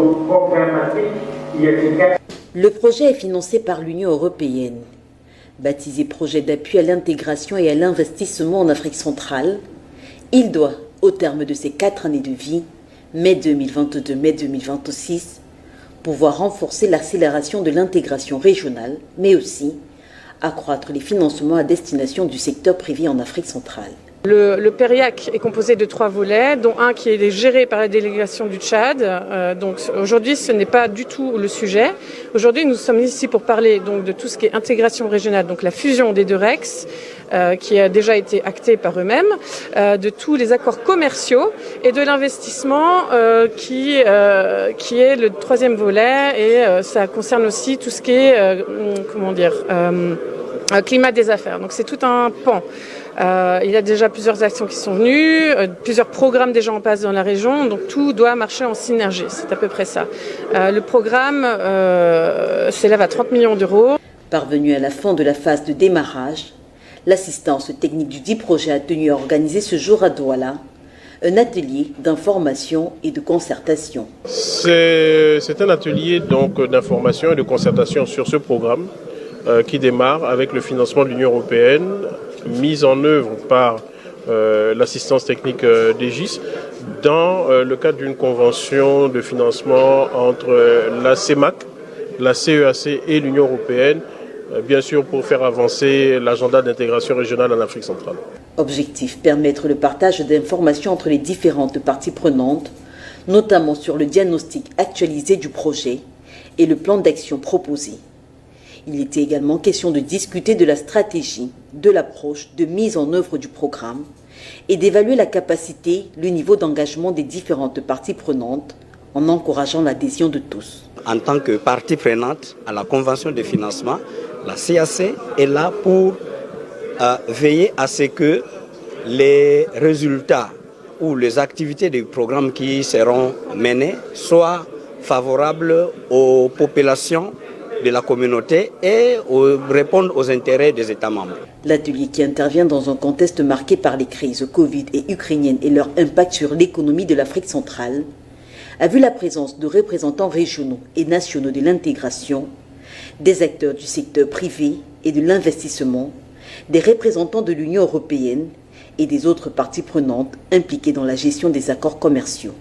solution programmatique et efficace. Le projet est financé par l'Union européenne. Baptisé projet d'appui à l'intégration et à l'investissement en Afrique centrale, il doit, au terme de ses 4 années de vie, mai 2022-mai 2026, pouvoir renforcer l'accélération de l'intégration régionale, mais aussi accroître les financements à destination du secteur privé en Afrique centrale. Le PERIAC est composé de 3 volets, dont un qui est géré par la délégation du Tchad. Donc aujourd'hui, ce n'est pas du tout le sujet. Aujourd'hui, nous sommes ici pour parler donc de tout ce qui est intégration régionale, donc la fusion des 2 REX, qui a déjà été actée par eux-mêmes, de tous les accords commerciaux et de l'investissement qui est le 3e volet, et ça concerne aussi tout ce qui est climat des affaires. Donc c'est tout un pan. Il y a déjà plusieurs actions qui sont venues, plusieurs programmes déjà en place dans la région, donc tout doit marcher en synergie, c'est à peu près ça. Le programme s'élève à 30 millions d'euros. Parvenu à la fin de la phase de démarrage, l'assistance technique du dit projet a tenu à organiser ce jour à Douala un atelier d'information et de concertation. C'est un atelier donc d'information et de concertation sur ce programme qui démarre avec le financement de l'Union européenne, mise en œuvre par l'assistance technique d'Egis dans le cadre d'une convention de financement entre la CEMAC, la CEAC et l'Union européenne, bien sûr pour faire avancer l'agenda d'intégration régionale en Afrique centrale. Objectif, permettre le partage d'informations entre les différentes parties prenantes, notamment sur le diagnostic actualisé du projet et le plan d'action proposé. Il était également question de discuter de la stratégie, de l'approche de mise en œuvre du programme et d'évaluer la capacité, le niveau d'engagement des différentes parties prenantes en encourageant l'adhésion de tous. En tant que partie prenante à la convention de financement, la CAC est là pour veiller à ce que les résultats ou les activités du programme qui seront menées soient favorables aux populations de la communauté et répondre aux intérêts des États membres. L'atelier, qui intervient dans un contexte marqué par les crises Covid et ukrainiennes et leur impact sur l'économie de l'Afrique centrale, a vu la présence de représentants régionaux et nationaux de l'intégration, des acteurs du secteur privé et de l'investissement, des représentants de l'Union européenne et des autres parties prenantes impliquées dans la gestion des accords commerciaux.